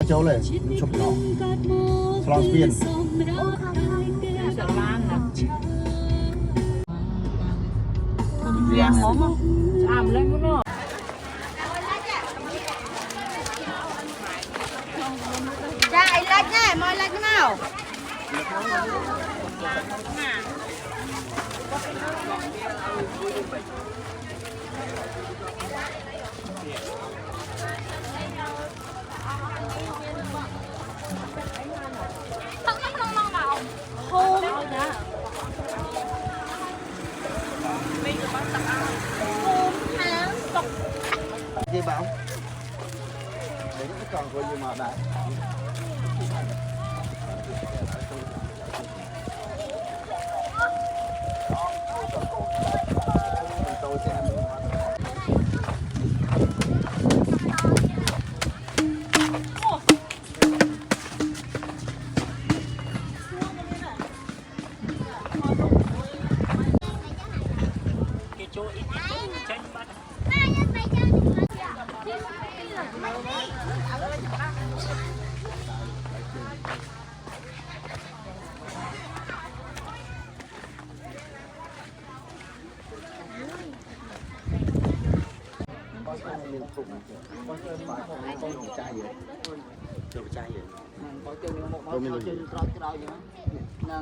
châu này chụp nó long spiên Viên món làm lên cái nó chạy lệch này mời lệch thế nào gì bảo đấy còn có gì mà đại tôi sẽ có chơi một con chơi trò vậy nè